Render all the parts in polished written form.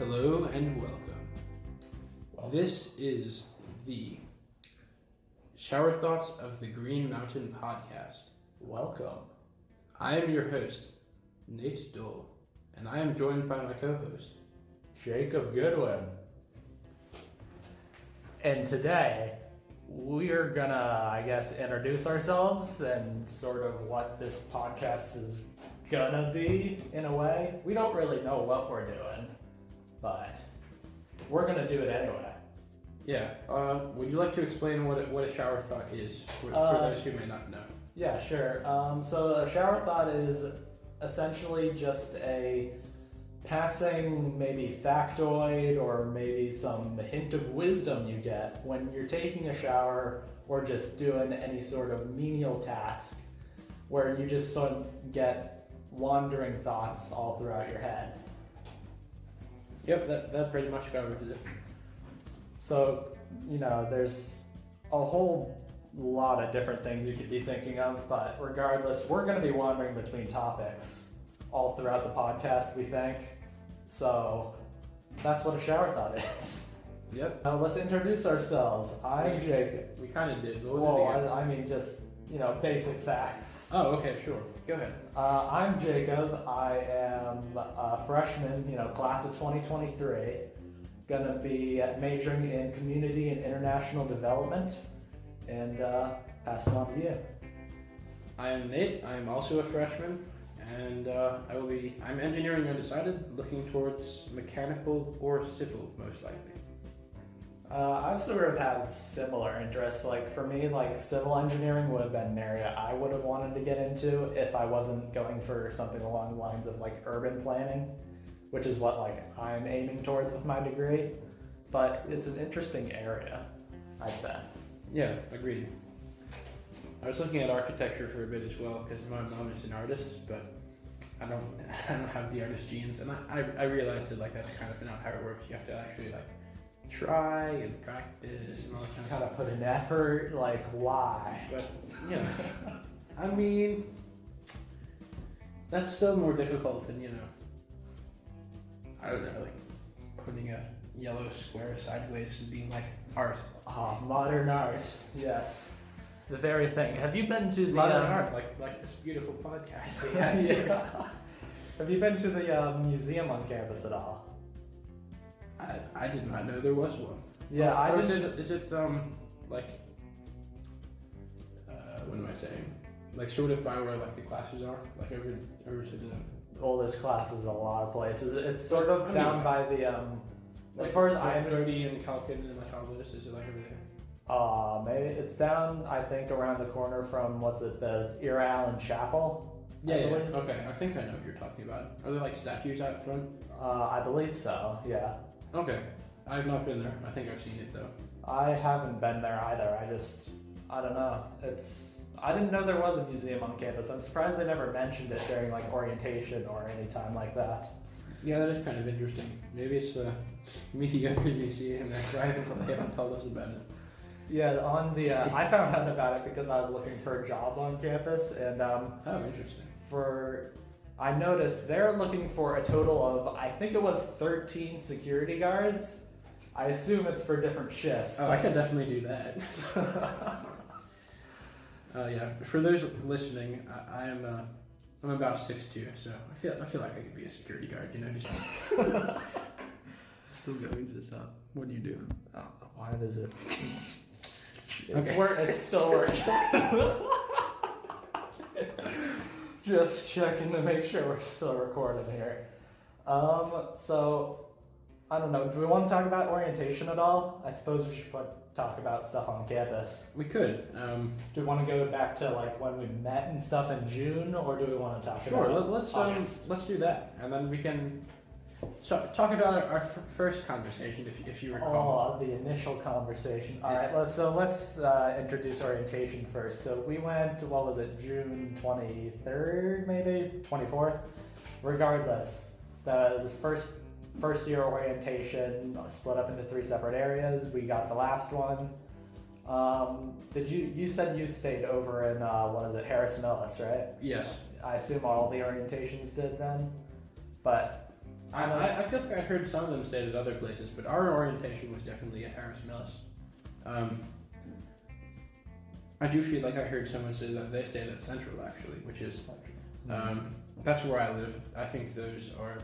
Hello and welcome. This is the Shower Thoughts of the Green Mountain Podcast. Welcome. I am your host, Nate Dole, and I am joined by my co-host, Jacob Goodwin. And today, we're gonna, introduce ourselves and sort of what this podcast is gonna be, in a way. We don't really know what we're doing, but we're gonna do it anyway. Yeah, would you like to explain what a shower thought is for those who may not know? Yeah, sure. So a shower thought is essentially just a passing maybe factoid or maybe some hint of wisdom you get when you're taking a shower or just doing any sort of menial task where you just sort of get wandering thoughts all throughout your head. Yep, that pretty much covers it. So, there's a whole lot of different things you could be thinking of, but regardless, we're going to be wandering between topics all throughout the podcast, we think. So, that's what a shower thought is. Yep. Now, let's introduce ourselves. I'm Jacob. We kind of did. Just, basic facts. Oh, okay, sure. Go ahead. I'm Jacob. I am a freshman, class of 2023. Gonna be majoring in community and international development, and pass it on to you. I am Nate. I am also a freshman, and I'm engineering undecided, looking towards mechanical or civil, most likely. I sort of have similar interests. Like for me, civil engineering would have been an area I would have wanted to get into if I wasn't going for something along the lines of urban planning, which is what I'm aiming towards with my degree. But it's an interesting area, I'd say. Yeah, agreed. I was looking at architecture for a bit as well because my mom is an artist, but I don't have the artist genes, and I realized that that's kind of not how it works. You have to actually try and practice and all that kind of put an effort. Why? But I mean, that's still more difficult than I don't know, putting a yellow square sideways and being art. Modern art. Yes. The very thing. Have you been to the modern art, like this beautiful podcast we have here? Yeah. Have you been to the museum on campus at all? I did not know there was one. Yeah, I did. Is it what am I saying? Sort of by where the classes are, over to the. Well, there's classes a lot of places. It's sort of down by the as far as I understand. and Calkin and all this. Is it over there? Maybe it's down. I think around the corner from the Erie Island Chapel. Yeah. Okay, I think I know what you're talking about. Are there statues out front? I believe so. Yeah. Okay, I've not been there. I think I've seen it though. I haven't been there either. I don't know. I didn't know there was a museum on campus. I'm surprised they never mentioned it during orientation or any time like that. Yeah, that is kind of interesting. Maybe it's a mediocre museum that's they haven't told us about it. Yeah, I found out about it because I was looking for jobs on campus, and oh, interesting. I noticed they're looking for a total of, I think it was 13 security guards. I assume it's for different shifts. Oh, I could definitely do that. Yeah, for those listening, I'm about 6'2", so I feel like I could be a security guard. Just still going to the top. What do you do? Oh, why is it? It's still working. Just checking to make sure we're still recording here. So, I don't know, do we want to talk about orientation at all? I suppose we should talk about stuff on campus. We could. Do we want to go back to when we met and stuff in June, or do we want to talk about let's do that, and then we can talk about our first conversation, if you recall. Oh, the initial conversation. All right, let's introduce orientation first. So we went, June 23rd, maybe 24th. Regardless, that was first year orientation, split up into 3 separate areas. We got the last one. You said you stayed over in Harris Millis, right? Yes. I assume all the orientations did then, but I feel like I heard some of them stayed at other places, but our orientation was definitely at Harris Millis. I do feel like I heard someone say that they stayed at Central actually, which is that's where I live. I think those are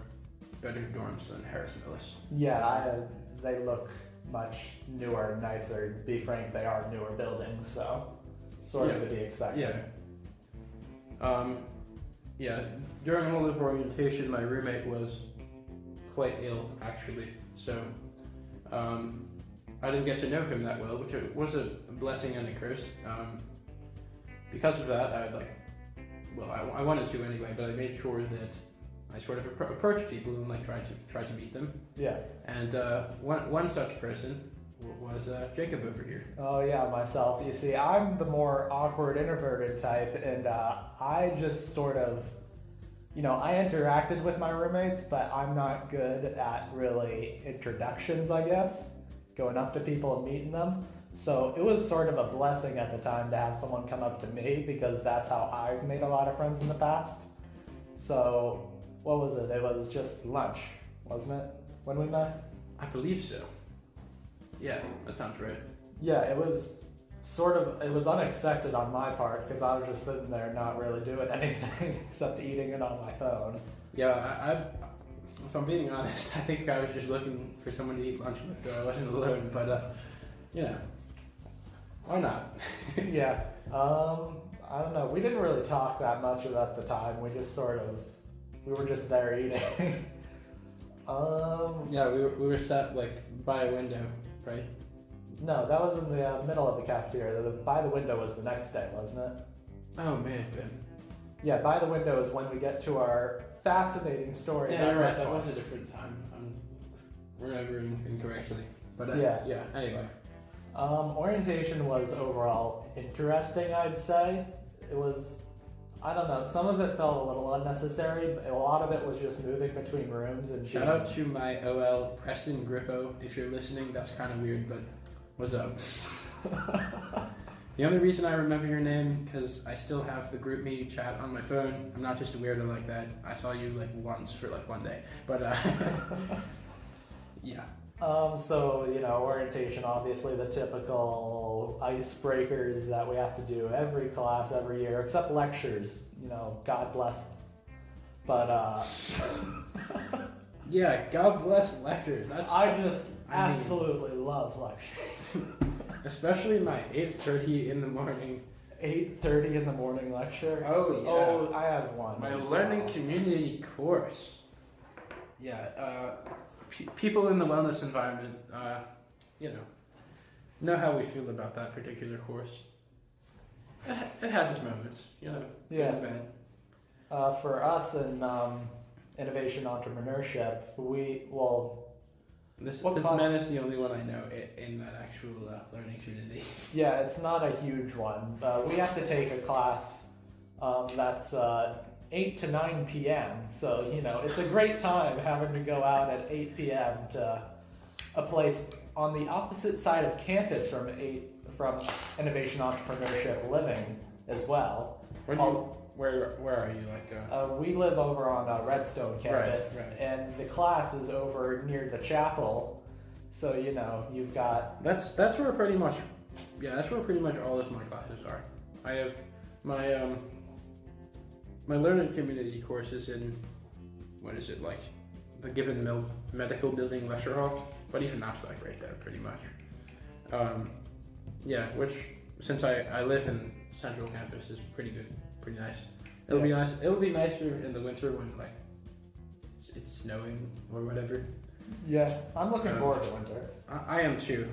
better dorms than Harris Millis. Yeah, they look much newer, nicer. To be frank, they are newer buildings, so sort of to be expected. Yeah. During all of orientation, my roommate was quite ill actually, so I didn't get to know him that well, which was a blessing and a curse. Because of that, I wanted to anyway, but I made sure that I sort of approached people and like try to meet them. Yeah. And one such person was Jacob over here. Oh yeah, myself. You see, I'm the more awkward, introverted type, and I just sort of, I interacted with my roommates, but I'm not good at really introductions, I guess, going up to people and meeting them. So it was sort of a blessing at the time to have someone come up to me, because that's how I've made a lot of friends in the past. So what was it? It was just lunch, wasn't it, when we met? I believe so. Yeah, that sounds right. Yeah, it was unexpected on my part, because I was just sitting there not really doing anything except eating it on my phone. Yeah, if I'm being honest, I think I was just looking for someone to eat lunch with, so I wasn't alone, but why not? Yeah, I don't know, we didn't really talk that much at the time, we were just there eating. Yeah, we were sat like by a window, right? No, that was in the middle of the cafeteria. By the window was the next day, wasn't it? Oh, may have been. Yeah, by the window is when we get to our fascinating story. Yeah, you're right. That was a different time. I'm remembering incorrectly. But yeah. Anyway. Orientation was overall interesting, I'd say. It was, I don't know, some of it felt a little unnecessary, but a lot of it was just moving between rooms and shout out to my OL Preston Grippo. If you're listening, that's kind of weird, but what's up? The only reason I remember your name, because I still have the group me chat on my phone. I'm not just a weirdo like that. I saw you like once for like one day, but yeah. So, orientation, obviously the typical icebreakers that we have to do every class, every year, except lectures, God bless them. But, yeah, God bless lectures. I absolutely love lectures. Especially my 8:30 in the morning. 8:30 in the morning lecture? Oh, yeah. Oh, I have one. My learning community course. Yeah, people in the wellness environment, know how we feel about that particular course. It has its moments, Yeah. Bad. For us in innovation entrepreneurship, This man is the only one I know in that actual learning community. Yeah, it's not a huge one. We have to take a class that's 8 to 9 p.m. So, it's a great time having to go out at 8 p.m. to a place on the opposite side of campus from Innovation Entrepreneurship Living as well. Where are you? We live over on Redstone campus, right. And the class is over near the chapel. So, you've got... That's where pretty much all of my classes are. I have my learning community course is in, the Given Medical Building lecture hall, but even that's like right there pretty much. Which since I live in Central Campus is pretty good, pretty nice. It'll be nice. It'll be nicer in the winter when it's snowing or whatever. Yeah, I'm looking forward to winter. I am too.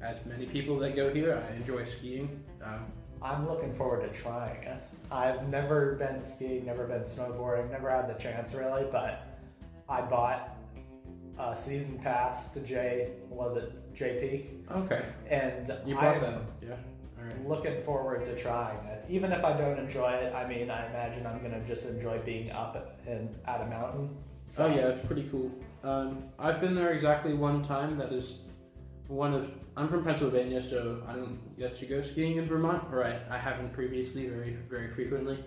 As many people that go here, I enjoy skiing. I'm looking forward to trying it. I've never been skiing, never been snowboarding, never had the chance really, but I bought a season pass to J Peak. Okay. And you bought them, yeah. All right. Looking forward to trying it. Even if I don't enjoy it, I imagine I'm gonna just enjoy being up at a mountain. So. Oh yeah, it's pretty cool. I've been there exactly one time. That is I'm from Pennsylvania, so I don't get to go skiing in Vermont, or I haven't previously very, very frequently.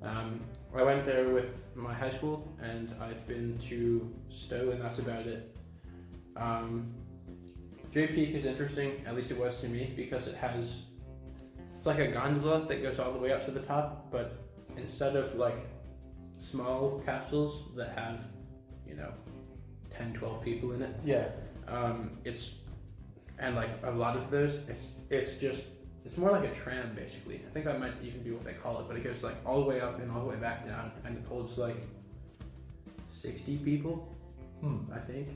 I went there with my high school, and I've been to Stowe, and that's about it. Jay Peak is interesting, at least it was to me, because it's like a gondola that goes all the way up to the top, but instead of like small capsules that have, 10, 12 people in it. Yeah. And like a lot of those, it's more like a tram basically. I think that might even be what they call it, but it goes like all the way up and all the way back down, and it holds like 60 people, I think.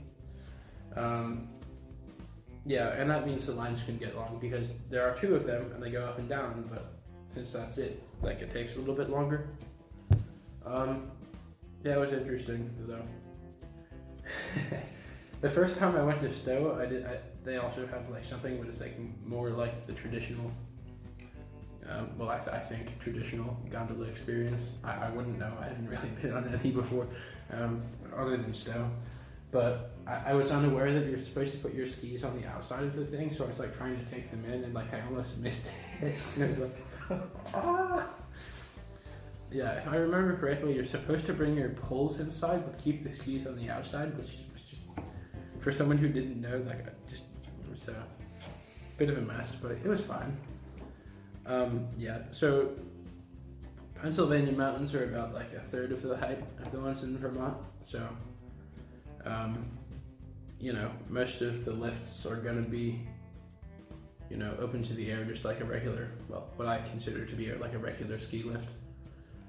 Yeah, and that means the lines can get long because there are 2 of them and they go up and down, but since that's it, like it takes a little bit longer. Yeah, it was interesting though. The first time I went to Stowe, they also have like something but it's like more like the traditional, I think traditional gondola experience. I wouldn't know, I haven't really been on any before, other than Stowe. But I was unaware that you're supposed to put your skis on the outside of the thing, so I was like trying to take them in and like I almost missed it. And I was like, ah! Yeah, if I remember correctly, you're supposed to bring your poles inside but keep the skis on the outside, which was just, for someone who didn't know, like it was a bit of a mess, but it was fine. Yeah, so Pennsylvania mountains are about like a third of the height of the ones in Vermont, so most of the lifts are going to be, open to the air, just like a regular, what I consider to be like a regular ski lift.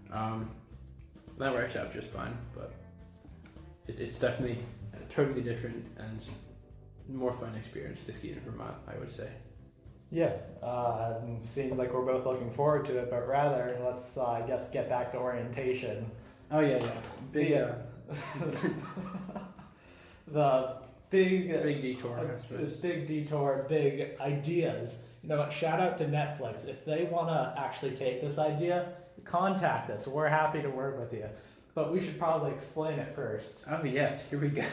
That works out just fine, but it's definitely a totally different and more fun experience to ski in Vermont, I would say. Yeah, seems like we're both looking forward to it, but rather let's, I guess, get back to orientation. Oh yeah. The big detour, I suppose. Big detour, big ideas. Shout out to Netflix. If they want to actually take this idea, contact us. We're happy to work with you. But we should probably explain it first. Oh yes, here we go.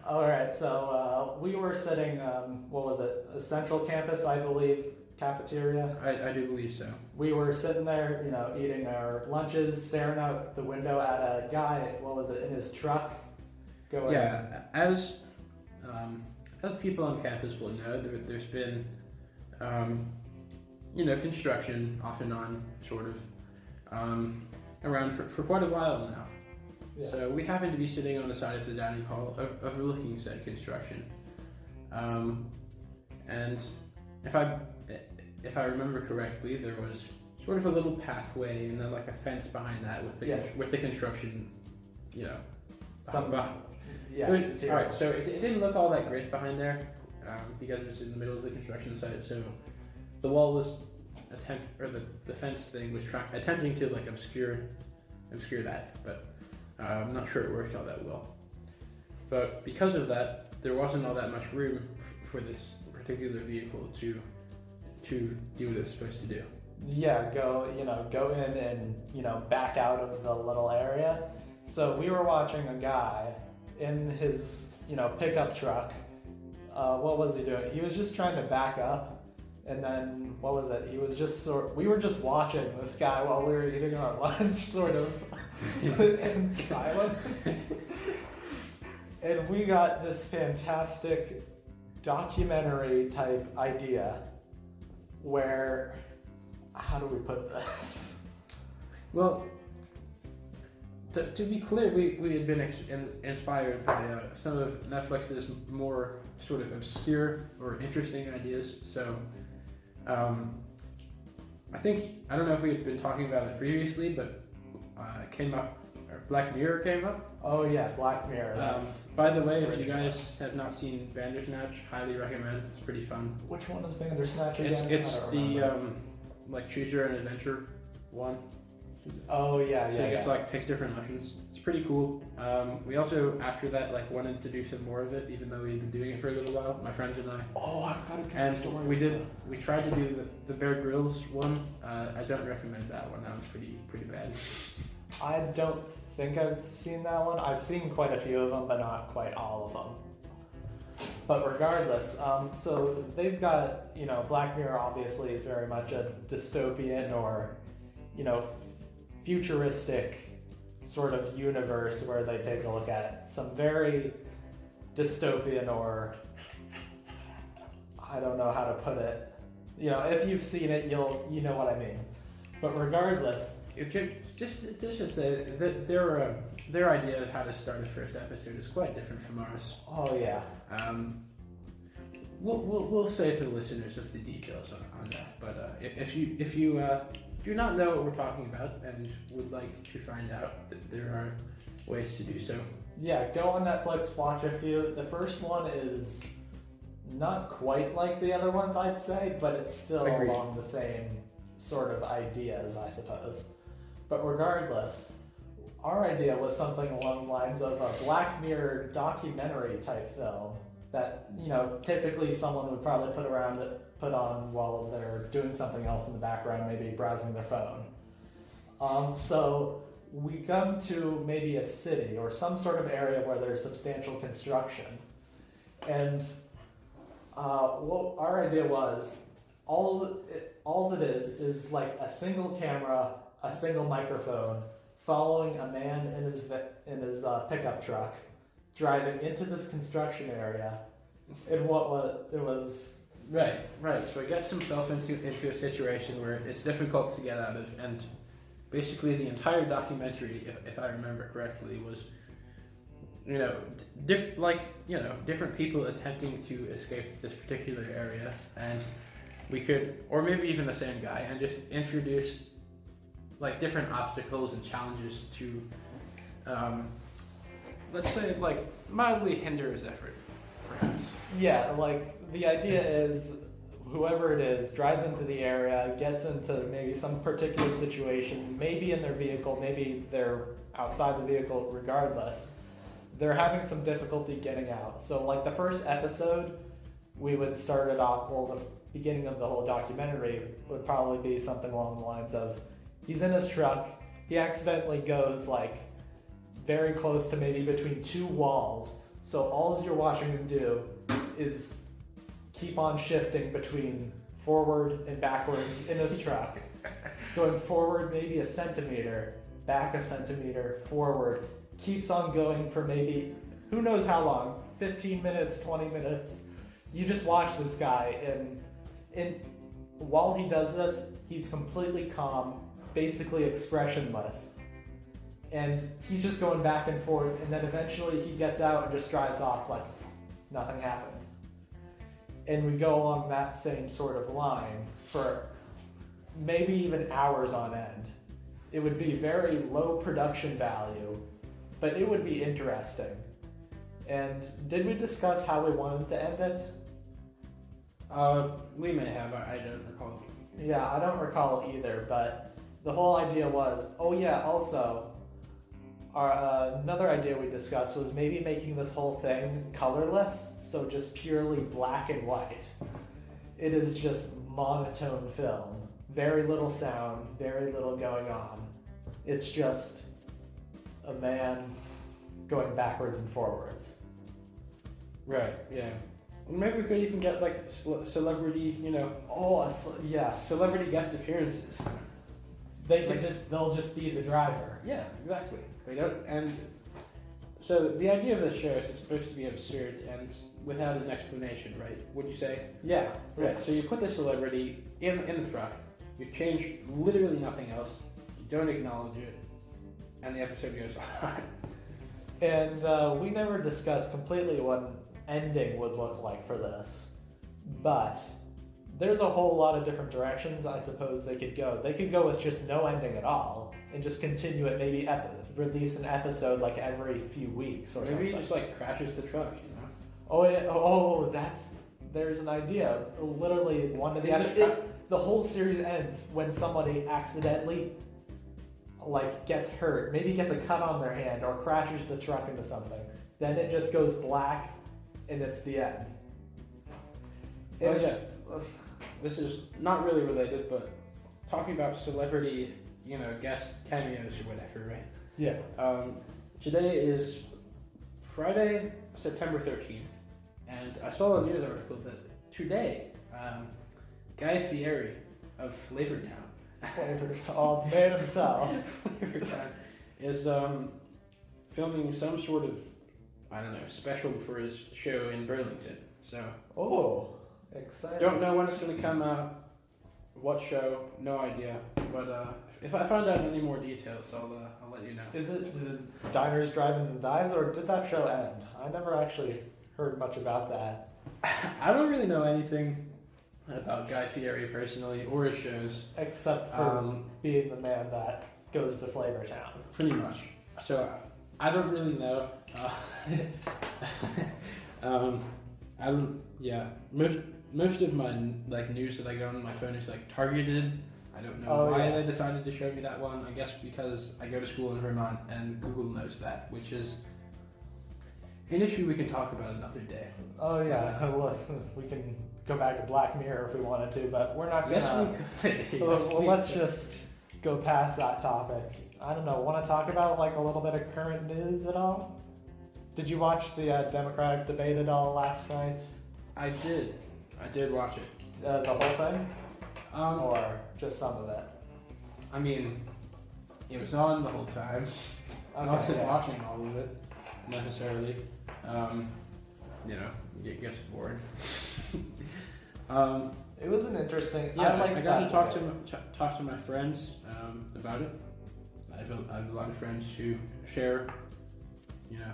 All right, so we were sitting, what was it, a Central Campus, I believe, cafeteria? I do believe so. We were sitting there, eating our lunches, staring out the window at a guy, in his truck. Going. Yeah, as people on campus will know, there's been, construction off and on, sort of, around for quite a while now. Yeah. So we happen to be sitting on the side of the dining hall overlooking said construction. And if I remember correctly, there was sort of a little pathway and then like a fence behind that with the construction, Something behind. Yeah. All right, so it didn't look all that great behind there because it was in the middle of the construction site. So the wall was the fence thing was attempting to like obscure that, but I'm not sure it worked all that well. But because of that, there wasn't all that much room for this particular vehicle to do what it's supposed to do. Yeah, go in and back out of the little area. So we were watching a guy in his pickup truck. What was he doing? He was just trying to back up, and then what was it? He was just we were just watching this guy while we were eating our lunch, sort of in silence. And we got this fantastic documentary type idea where, how do we put this? Well, to be clear, we had been inspired by some of Netflix's more sort of obscure or interesting ideas. So I don't know if we had been talking about it previously, but it came up, or Black Mirror came up. Oh yes, Black Mirror. By the way, if you guys have not seen Bandersnatch, highly recommend. It's pretty fun. Which one is Bandersnatch again? It's the like choose your own adventure one. Oh yeah, so you get to like pick different options. It's pretty cool. We also after that like wanted to do some more of it, even though we'd been doing it for a little while. My friends and I. Oh, I've got a good story. And we tried to do the Bear Grylls one. I don't recommend that one. That one's pretty bad. I don't think I've seen that one. I've seen quite a few of them, but not quite all of them. But regardless, so they've got Black Mirror obviously is very much a dystopian or futuristic sort of universe where they take a look at some very dystopian, or I don't know how to put it. You know, if you've seen it, you know what I mean. But regardless, just to say that their idea of how to start a first episode is quite different from ours. oh yeah, We'll save the listeners of the details on that. But if you do not know what we're talking about and would like to find out, there are ways to do so. yeah, go on Netflix, watch a few. The first one is not quite like the other ones, I'd say, but it's still Agreed. along the same sort of ideas, I suppose. But regardless, our idea was something along the lines of a Black Mirror documentary type film that, you know, typically someone would probably put on while they're doing something else in the background, maybe browsing their phone. So we come to maybe a city or some sort of area where there's substantial construction. And what our idea was, all it is like a single camera, a single microphone, following a man in his pickup truck, driving into this construction area. And it was Right. So he gets himself into a situation where it's difficult to get out of, and basically the entire documentary, if I remember correctly, was, you know, different people attempting to escape this particular area, and we could, or maybe even the same guy, and just introduce like different obstacles and challenges to, let's say, like mildly hinder his effort, perhaps. Yeah, like the idea is whoever it is drives into the area, gets into maybe some particular situation, maybe in their vehicle, maybe they're outside the vehicle, regardless. They're having some difficulty getting out. So like the first episode, we would start it off, well, the beginning of the whole documentary would probably be something along the lines of, he's in his truck, he accidentally goes like very close to maybe between two walls. So all you're watching him do is keep on shifting between forward and backwards in his truck. Going forward maybe a centimeter, back a centimeter, forward. Keeps on going for maybe, who knows how long, 15 minutes, 20 minutes. You just watch this guy, and while he does this, he's completely calm, basically expressionless. And he's just going back and forth, and then eventually he gets out and just drives off like nothing happened. And we go along that same sort of line for maybe even hours on end. It would be very low production value, but it would be interesting. And did we discuss how we wanted to end it? We may have, I don't recall. Yeah, I don't recall either, but the whole idea was, oh yeah, also, another idea we discussed was maybe making this whole thing colorless, so just purely black and white. It is just monotone film, very little sound, very little going on. It's just a man going backwards and forwards. Right, yeah. Maybe we could even get like celebrity, you know. Oh, yes. Celebrity guest appearances. They'll just be the driver. Yeah, exactly. They don't, and so the idea of the show is it's supposed to be absurd and without an explanation, right? Would you say? Yeah. Right. So you put the celebrity in the truck. You change literally nothing else. You don't acknowledge it, and the episode goes on. And we never discussed completely what an ending would look like for this, but there's a whole lot of different directions I suppose they could go. They could go with just no ending at all and just continue it, maybe release an episode like every few weeks or something. Maybe he just like crashes the truck, you know? Oh yeah, there's an idea. Literally one of the whole series ends when somebody accidentally like gets hurt, maybe gets a cut on their hand or crashes the truck into something. Then it just goes black and it's the end. This is not really related, but talking about celebrity, you know, guest cameos or whatever, right? Yeah. Today is Friday, September 13th, and I saw a news article that today, Guy Fieri of Flavortown Flavor, oh, the man himself. Flavor Town is filming some sort of, I don't know, special for his show in Burlington. So. Oh, exciting. Don't know when it's going to come out. What show? No idea. But if I find out any more details, I'll let you know. Is it Diners, Drive-Ins, and Dives, or did that show end? I never actually heard much about that. I don't really know anything about Guy Fieri personally or his shows. Except for being the man that goes to Flavor Town. Pretty much. So I don't really know. I don't. Yeah. Most of my like news that I get on my phone is like targeted. I don't know why they decided to show me that one. I guess because I go to school in Vermont and Google knows that, which is an issue we can talk about another day. Oh yeah, well, we can go back to Black Mirror if we wanted to, but we're not gonna. Yes, we could. Well, let's just go past that topic. I don't know. Want to talk about like a little bit of current news at all? Did you watch the Democratic debate at all last night? I did watch it. The whole thing? Or just some of it? I mean, it was on the whole time. I wasn't watching all of it necessarily. You know, it gets bored. It was an interesting. Yeah, I got to talk to my friends about it. I have a lot of friends who share, you know,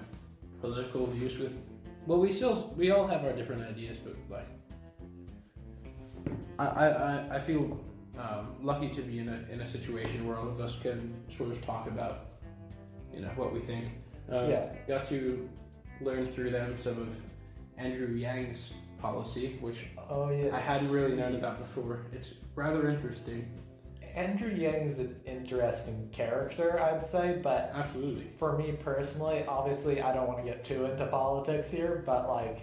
political views with. Well, we all have our different ideas, but like, I feel lucky to be in a situation where all of us can sort of talk about, you know, what we think. Got to learn through them some of Andrew Yang's policy, which I hadn't really known about before. It's rather interesting. Andrew Yang's an interesting character, I'd say, but absolutely. For me personally, obviously I don't want to get too into politics here, but like,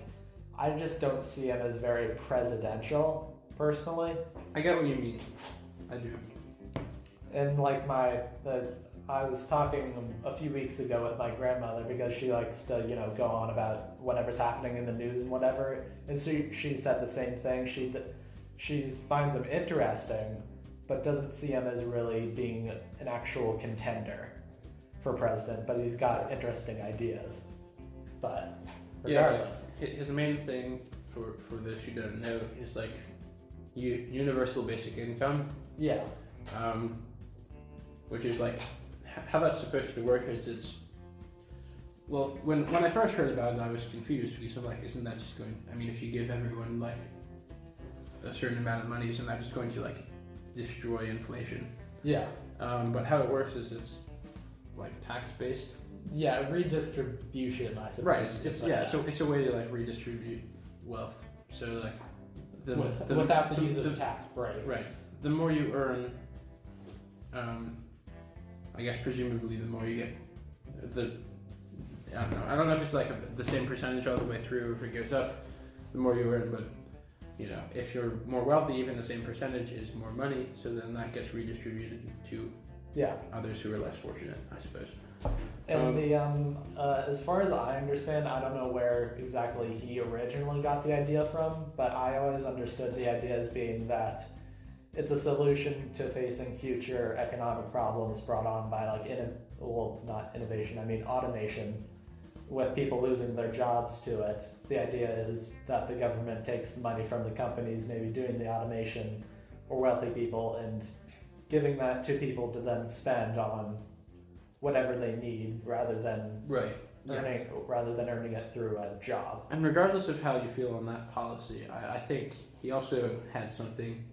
I just don't see him as very presidential, personally. I get what you mean. I do. And like I was talking a few weeks ago with my grandmother because she likes to, you know, go on about whatever's happening in the news and whatever, and so she said the same thing. She finds him interesting, but doesn't see him as really being an actual contender for president, but he's got interesting ideas. But regardless. Yeah, his main thing, for those who don't know, is like universal basic income. Yeah. Which is like, how that's supposed to work is it's, well, when I first heard about it, I was confused because I'm like, isn't that just going, I mean, if you give everyone like a certain amount of money, isn't that just going to like destroy inflation? Yeah. But how it works is it's like tax based. Yeah, redistribution, I suppose. Right. So it's a way to like redistribute wealth. So like without the use of tax breaks. Right. The more you earn, I guess presumably the more you get. I don't know if it's like the same percentage all the way through, or if it goes up, the more you earn, but you know, if you're more wealthy, even the same percentage is more money, so then that gets redistributed to others who are less fortunate, I suppose. And as far as I understand, I don't know where exactly he originally got the idea from, but I always understood the idea as being that it's a solution to facing future economic problems brought on by like not innovation, I mean automation. With people losing their jobs to it, the idea is that the government takes the money from the companies maybe doing the automation or wealthy people and giving that to people to then spend on whatever they need rather than earning it through a job. And regardless of how you feel on that policy, I think he also had something,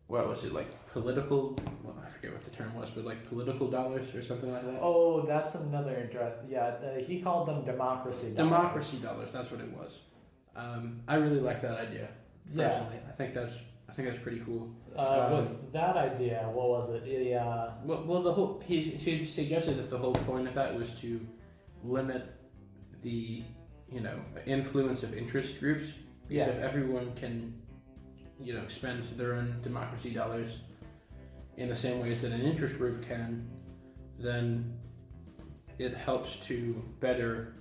what was it, like political, well, I forget what the term was, but like political dollars or something like that? Oh, that's another interesting, he called them democracy dollars. Democracy dollars, that's what it was. I really like that idea, personally. I think that's pretty cool. With that idea, what was it? Well, he suggested that the whole point of that was to limit the, you know, influence of interest groups. Because if everyone can, you know, spend their own democracy dollars in the same ways that an interest group can, then it helps to better,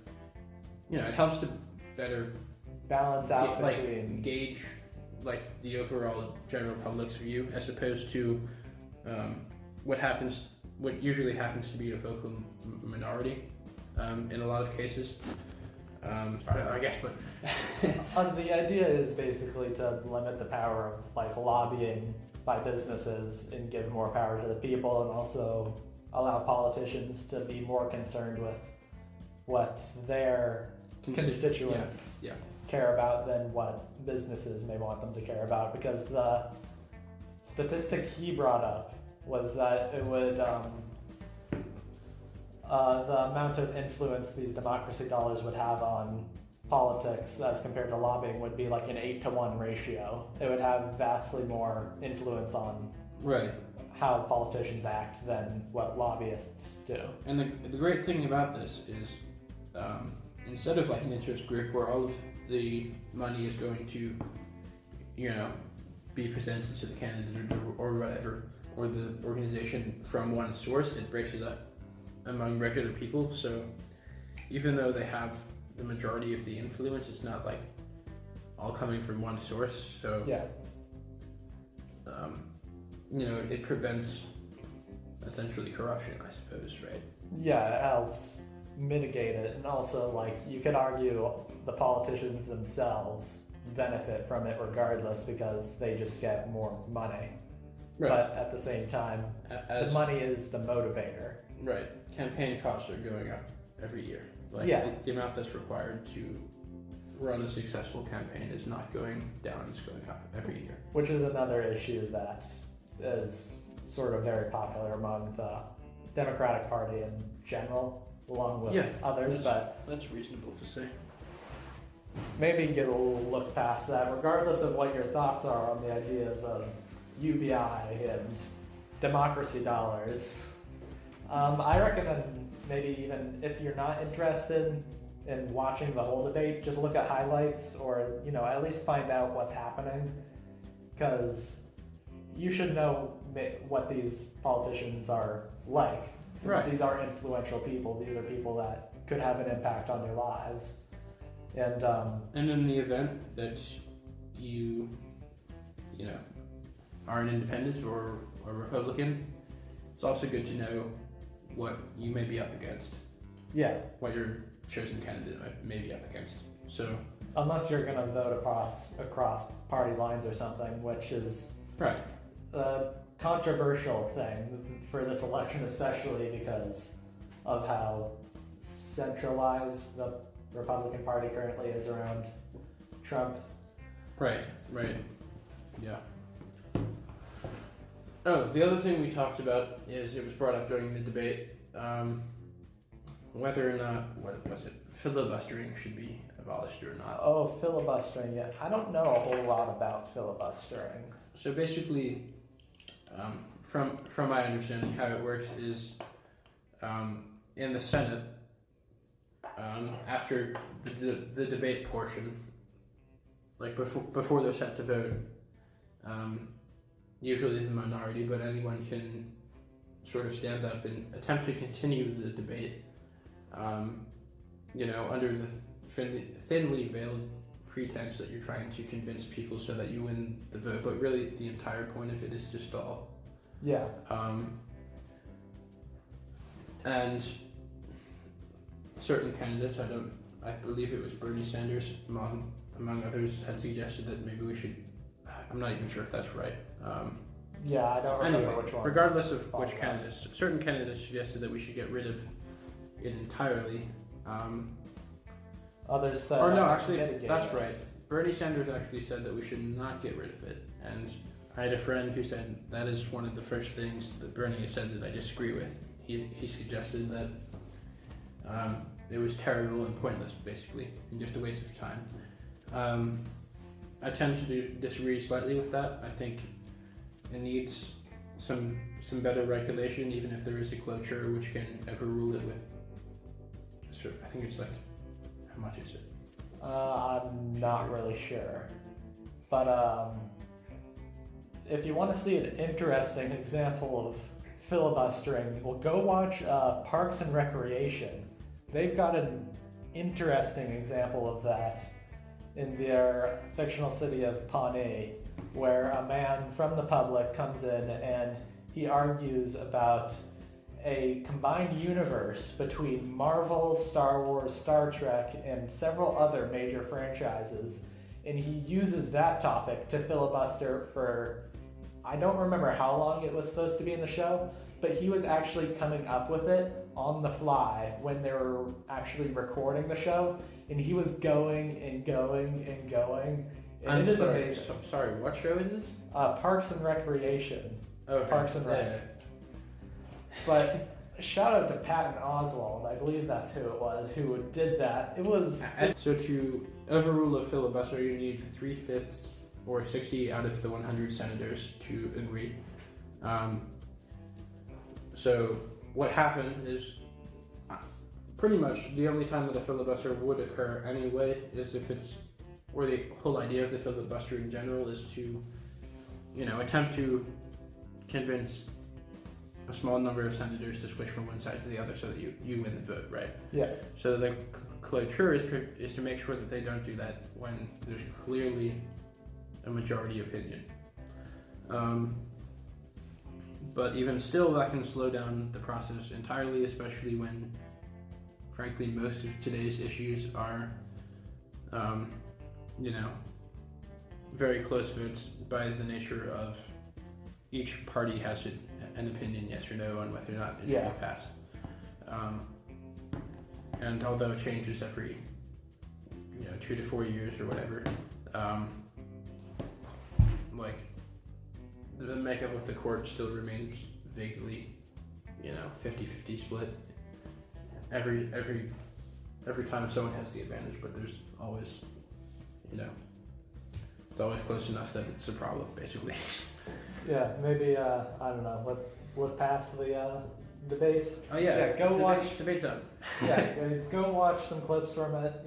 balance out between gauge like the overall general public's view, as opposed to what usually happens to be a vocal minority in a lot of cases. I guess, but the idea is basically to limit the power of like lobbying by businesses and give more power to the people, and also allow politicians to be more concerned with what their constituents care about than what businesses may want them to care about. Because the statistic he brought up was that it would the amount of influence these democracy dollars would have on politics as compared to lobbying would be like an 8-to-1 ratio. It would have vastly more influence on how politicians act than what lobbyists do. And the great thing about this is instead of like an interest group where all of the money is going to, be presented to the candidate or whatever, or the organization from one source, it breaks it up among regular people. So even though they have the majority of the influence, it's not like all coming from one source. So it prevents essentially corruption, I suppose, right? Yeah, it helps mitigate it, and also like you could argue the politicians themselves benefit from it regardless because they just get more money. Right. But at the same time, the money is the motivator. Right. Campaign costs are going up every year. The amount that's required to run a successful campaign is not going down, it's going up every year. Which is another issue that is sort of very popular among the Democratic Party in general, along with others. But that's reasonable to say. Maybe get a little look past that, regardless of what your thoughts are on the ideas of UBI and democracy dollars. I recommend maybe even if you're not interested in watching the whole debate, just look at highlights or, at least find out what's happening, because you should know what these politicians are like. Since these are influential people, these are people that could have an impact on your lives. And in the event that you are an independent or a Republican, it's also good to know what you may be up against. Yeah. What your chosen candidate may be up against. So unless you're going to vote across party lines or something, which is a controversial thing for this election, especially because of how centralized the Republican Party currently is around Trump. Right. Yeah. Oh, the other thing we talked about is it was brought up during the debate, whether or not, filibustering should be abolished or not. Oh, filibustering, yeah. I don't know a whole lot about filibustering. So basically, from my understanding, how it works is in the Senate, after the debate portion, like before they're set to vote, usually the minority, but anyone can sort of stand up and attempt to continue the debate, under the thinly veiled pretense that you're trying to convince people so that you win the vote, but really the entire point of it is to stall. Yeah. And certain candidates, I believe it was Bernie Sanders, among others, had suggested that maybe we should, I'm not even sure if that's right. I don't remember which one. Regardless of which candidates, certain candidates suggested that we should get rid of it entirely. Others said... Or no, actually, that's right. Bernie Sanders actually said that we should not get rid of it. And I had a friend who said that is one of the first things that Bernie has said that I disagree with. He suggested that it was terrible and pointless, basically, and just a waste of time. I tend to disagree slightly with that. I think it needs some better regulation, even if there is a cloture which can overrule it with. I think it's like, how much is it? I'm not really sure, but if you want to see an interesting example of filibustering, well, go watch Parks and Recreation. They've got an interesting example of that in their fictional city of Pawnee, where a man from the public comes in and he argues about a combined universe between Marvel, Star Wars, Star Trek, and several other major franchises. And he uses that topic to filibuster for, I don't remember how long it was supposed to be in the show, but he was actually coming up with it on the fly when they were actually recording the show. And he was going and going and going. And it is amazing. Sorry, what show is this? Parks and Recreation. Okay. Parks and Rec. But shout out to Patton Oswalt, I believe that's who it was, who did that. It was... So to overrule a filibuster, you need 3/5 or 60 out of the 100 senators to agree. So what happened is pretty much the only time that a filibuster would occur anyway is if it's, or the whole idea of the filibuster in general is to, attempt to convince a small number of senators to switch from one side to the other so that you win the vote, right? Yeah. So the closure is to make sure that they don't do that when there's clearly a majority opinion. But even still, that can slow down the process entirely, especially when, frankly, most of today's issues are, very close votes by the nature of each party has an opinion, yes or no, on whether or not it should be passed. And although it changes every, 2 to 4 years or whatever, the makeup of the court still remains vaguely, 50-50 split. Every time someone has the advantage, but there's always, it's always close enough that it's a problem, basically. Yeah, maybe, I don't know, let pass the debate. Oh yeah, go watch. Debate done. Yeah, go watch some clips from it.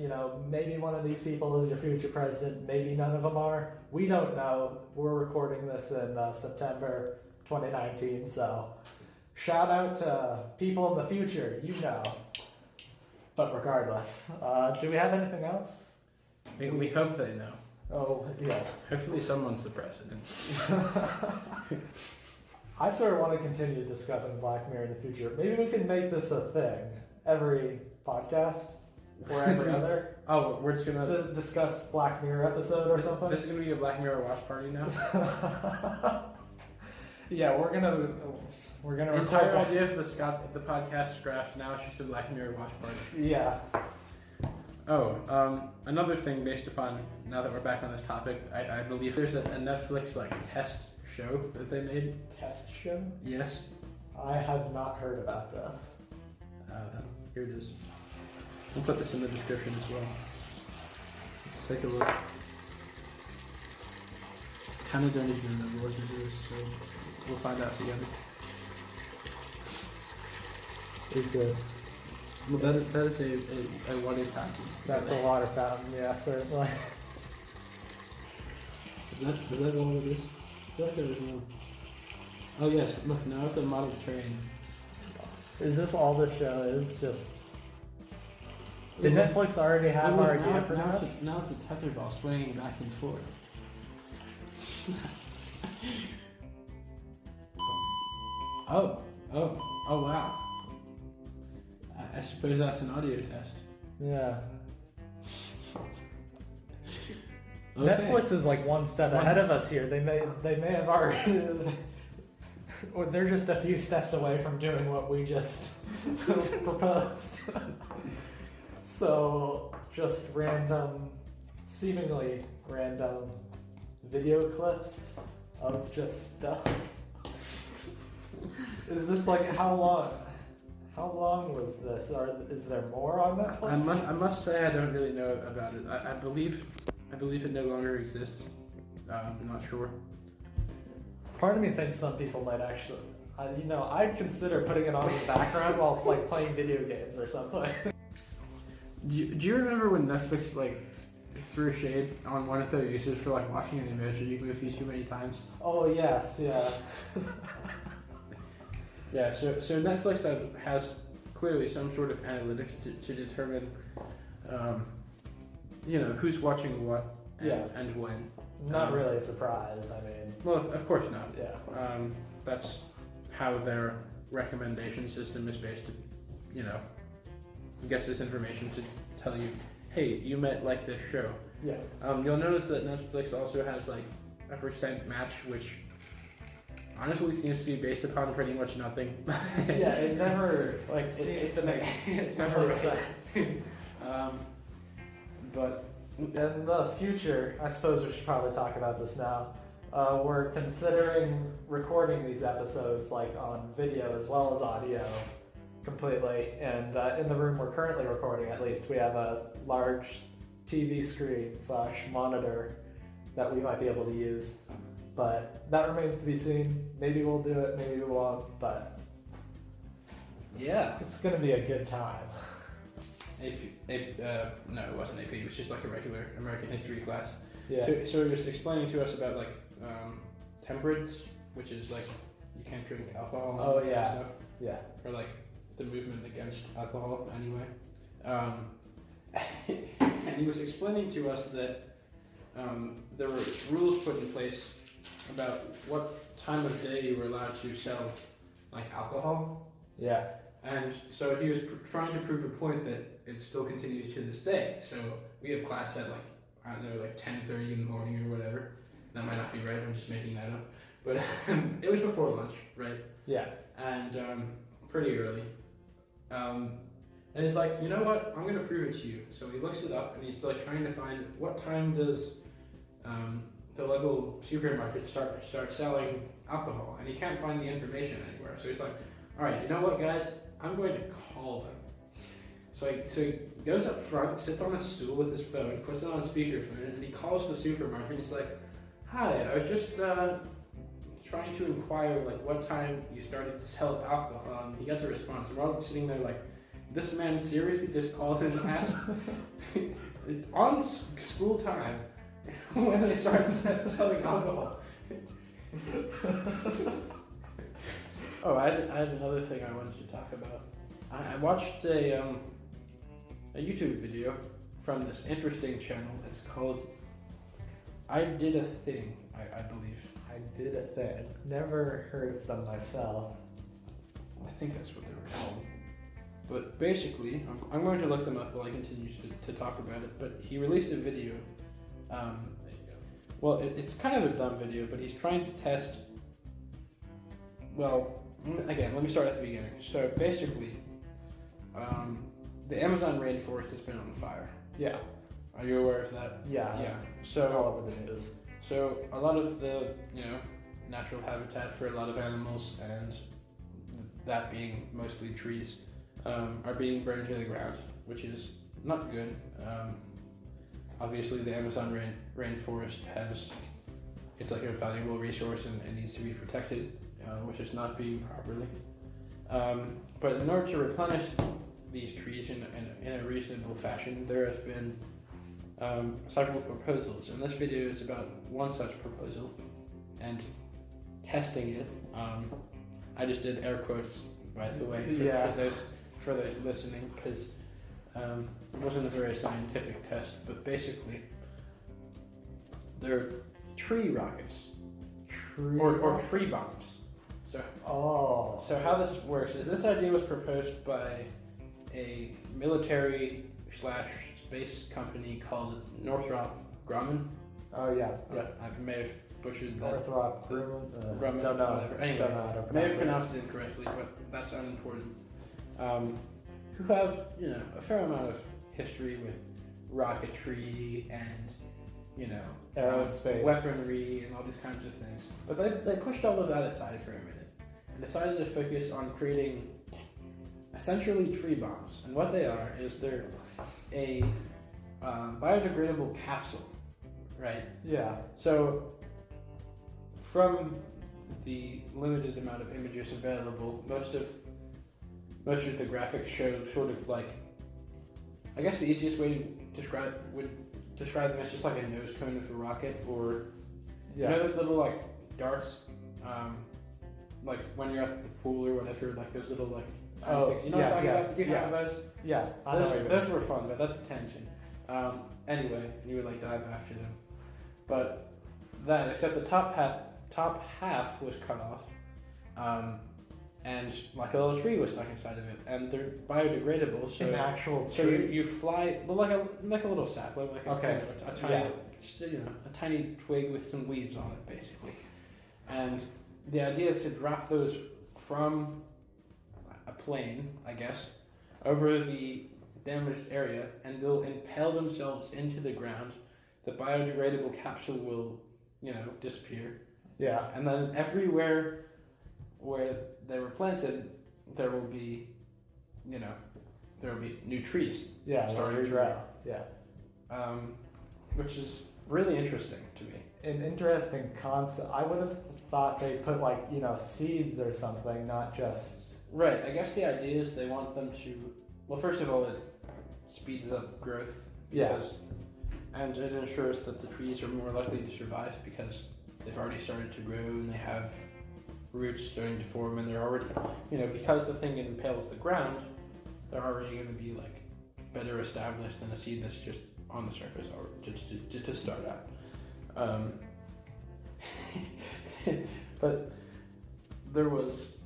Maybe one of these people is your future president, maybe none of them are. We don't know. We're recording this in September 2019, so shout out to people in the future, But regardless, do we have anything else? We hope they know. Oh, yeah. Hopefully someone's the president. I sort of want to continue discussing Black Mirror in the future. Maybe we can make this a thing every podcast or every other. Oh, we're just gonna discuss Black Mirror episode or something. This is gonna be a Black Mirror watch party now. Yeah, we're gonna. The entire idea for the podcast draft now is just a Black Mirror watch party. Yeah. Oh, another thing based upon, now that we're back on this topic, I believe there's a Netflix test show that they made. Test show? Yes. I have not heard about this. Here it is. We'll put this in the description as well. Let's take a look. Kind of don't even remember what it is, so we'll find out together. Is this? Well, that is a water fountain. That's a water fountain, yeah, certainly. Is that what it is? I feel like there was one. Oh yes, look, now it's a model train. Is this all the show is? Just... Did Netflix already have our idea for that? Now it's a tetherball swinging back and forth. Oh wow. I suppose that's an audio test. Yeah. Okay. Netflix is one step ahead of us here. They may have already, or they're just a few steps away from doing what we just proposed. So just seemingly random video clips of just stuff. Is this how long? How long was this? Or is there more on Netflix? I must say I don't really know about it. I believe it no longer exists. I'm not sure. Part of me thinks some people might actually, I'd consider putting it on in the background while playing video games or something. Do you remember when Netflix threw shade on one of their users for watching an emoji movie too many times? Oh yes, yeah. Yeah, so Netflix has clearly some sort of analytics to determine, who's watching what and when. Not really a surprise, I mean. Well, of course not. Yeah. That's how their recommendation system is based, gets this information to tell you, hey, you might like this show. Yeah. You'll notice that Netflix also has like a percent match, which honestly seems to be based upon pretty much nothing. Yeah, it never seems to make it's never sense. But in the future, I suppose we should probably talk about this now. We're considering recording these episodes like on video as well as audio completely. And in the room we're currently recording, at least, we have a large TV screen / monitor that we might be able to use. But that remains to be seen. Maybe we'll do it, maybe we won't, but yeah, it's going to be a good time. No, it wasn't AP. It was just like a regular American history class. Yeah. So it was explaining to us about like temperance, which is like you can't drink alcohol. Oh, and yeah. stuff. Yeah. Or like the movement against alcohol, anyway. And he was explaining to us that there were rules put in place about what time of day you were allowed to sell like alcohol. Yeah. And so he was trying to prove a point that it still continues to this day. So we have class at like, I don't know, like 10:30 in the morning or whatever. That might not be right, I'm just making that up. But it was before lunch, right? Yeah. And pretty early. And he's like, you know what, I'm going to prove it to you. So he looks it up and he's like trying to find what time does the local supermarket start selling alcohol. And he can't find the information anywhere. So he's like, all right, you know what, guys? I'm going to call them. So he goes up front, sits on a stool with his phone, puts it on speakerphone, and he calls the supermarket. And he's like, "Hi, I was just trying to inquire like what time you started to sell alcohol." And he gets a response. And we're all sitting there like, "This man seriously just called and asked on school time when they started selling alcohol." Oh, I had another thing I wanted to talk about. I watched a YouTube video from this interesting channel. It's called I Did a Thing, I believe. I Did a Thing. Never heard of them myself. I think that's what they were called. But basically, I'm going to look them up while I continue to talk about it. But he released a video. Well, it's kind of a dumb video, but he's trying to test. Well, again, let me start at the beginning. So basically, the Amazon rainforest has been on fire. Yeah. Are you aware of that? Yeah. Yeah. All So over the news. So a lot of the natural habitat for a lot of animals, and that being mostly trees, are being burned to the ground, which is not good. Obviously, the Amazon rainforest it's like a valuable resource and it needs to be protected, which is not being properly. But in order to replenish these trees in a reasonable fashion, there have been several proposals, and this video is about one such proposal and testing it. I just did air quotes, by the way, for those listening, because it wasn't a very scientific test, but basically they're tree rockets or tree bombs. So how this works is this idea was proposed by a military / space company called Northrop Grumman. Oh yeah. I may have butchered that. Northrop Grumman. Grumman. Don't know. Whatever. Anyway, Don't know how to may have pronounce pronounced it incorrectly, but that's unimportant. Who have a fair amount of history with rocketry and aerospace, weaponry, and all these kinds of things. But they pushed all of that aside for a minute and decided to focus on creating essentially tree bombs. And what they are is they're a biodegradable capsule, right? Yeah. So from the limited amount of images available, most of the graphics show sort of like, I guess the easiest way to describe them as just like a nose cone of a rocket, or those little like darts, like when you're at the pool or whatever, like those little like things. You know what I'm talking about? Did you have those? Yeah, those were fun, but that's a tangent. Anyway, you would like dive after them, but that except the top half was cut off, and like a little tree was stuck inside of it, and they're biodegradable. So An actual so tree? you fly like a little sapling, like Okay, a tiny, just, a tiny twig with some leaves on it, basically. And the idea is to drop those from a plane, I guess, over the damaged area, and they'll impale themselves into the ground. The biodegradable capsule will, disappear. Yeah. And then everywhere where they were planted, there will be new trees. Yeah, starting to grow. Yeah. Which is really interesting to me. An interesting concept. I would have thought they put seeds or something, not just. Right. I guess the idea is they want them to. Well, first of all, it speeds up growth. And it ensures that the trees are more likely to survive because they've already started to grow and they have roots starting to form, and they're already, because the thing impales the ground, they're already going to be like better established than a seed that's just on the surface or to start out. But there was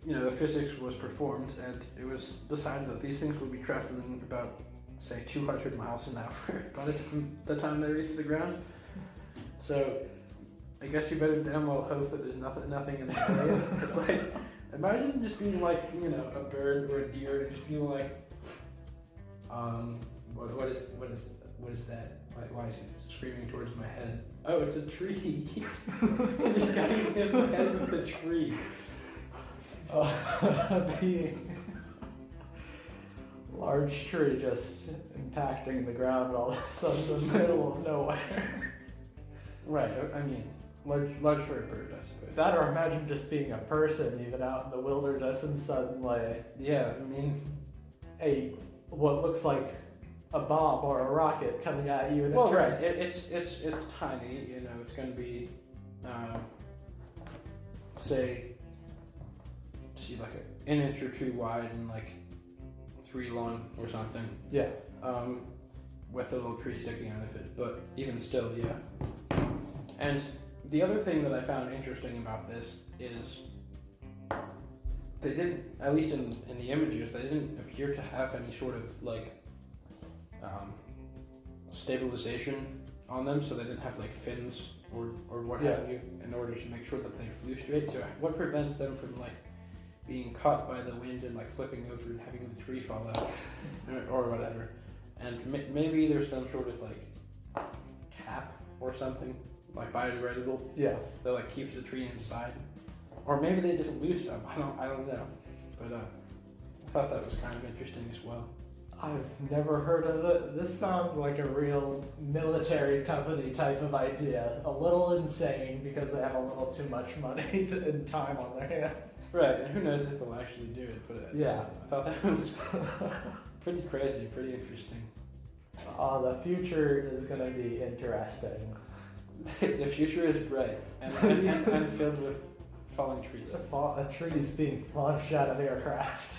the physics was performed, and it was decided that these things would be traveling about, say, 200 miles an hour by the time they reach the ground. So I guess you better damn well hope that there's nothing in the area. It's like, imagine just being like, a bird or a deer, and just being like, what is that? Why is it screaming towards my head? Oh, it's a tree. You just got hit in the head with a tree. Being large tree just impacting the ground all of a sudden in the middle of nowhere. Right. I mean, large for a bird, I suppose. That, or imagine just being a person even out in the wilderness and suddenly. Yeah, I mean, what looks like a bomb or a rocket coming at you. Well, right. It's tiny. It's going to be, like an inch or two wide and like 3 long or something. Yeah. With a little tree sticking out of it, but even still, yeah. And the other thing that I found interesting about this is they didn't, at least in the images, they didn't appear to have any sort of stabilization on them, so they didn't have like fins or what have you in order to make sure that they flew straight. So what prevents them from being caught by the wind and flipping over and having the tree fall out or whatever? And maybe there's some sort of cap or something biodegradable that keeps the tree inside, or maybe they just lose some. I don't know, but I thought that was kind of interesting as well. I've never heard of it. This sounds like a real military company type of idea. A little insane because they have a little too much money and time on their hands. Right, and who knows if they'll actually do it, but I thought that was pretty crazy, pretty interesting. The future is going to be interesting. The future is bright and filled with falling trees. Trees being launched out of aircraft.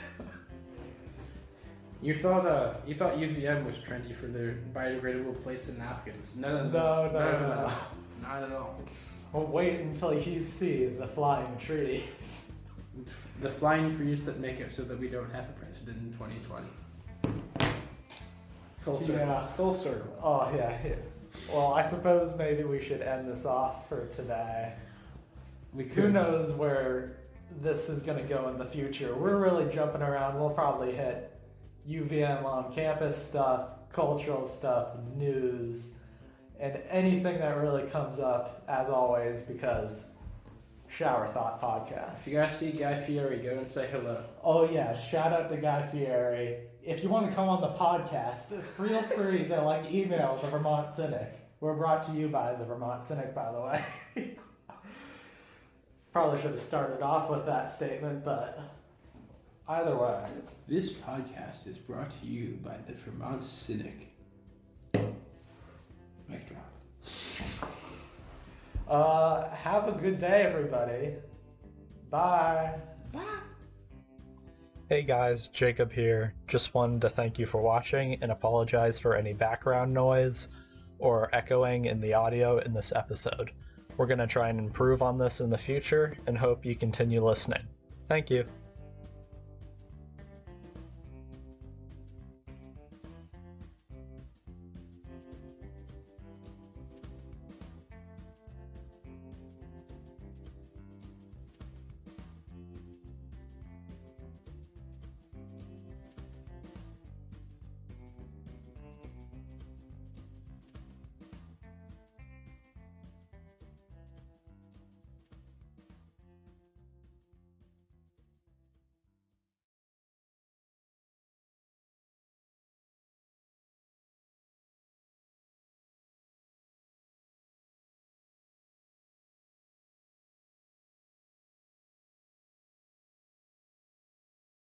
You thought UVM was trendy for their biodegradable plates and napkins. No. Not at all. Well, wait until you see the flying trees. The flying trees that make it so that we don't have a president in 2020. Full circle. Yeah. Full circle. Oh, yeah. Well, I suppose maybe we should end this off for today. We could. Who knows where this is going to go in the future. We're really jumping around. We'll probably hit UVM on campus stuff, cultural stuff, news, and anything that really comes up, as always, because Shower Thought Podcast. If you guys see Guy Fieri, go and say hello. Oh yeah, shout out to Guy Fieri. If you want to come on the podcast, feel free to email the Vermont Cynic. We're brought to you by the Vermont Cynic, by the way. Probably should have started off with that statement, but either way. This podcast is brought to you by the Vermont Cynic. Mic drop. Have a good day, everybody. Bye. Bye. Hey guys, Jacob here. Just wanted to thank you for watching and apologize for any background noise or echoing in the audio in this episode. We're going to try and improve on this in the future and hope you continue listening. Thank you.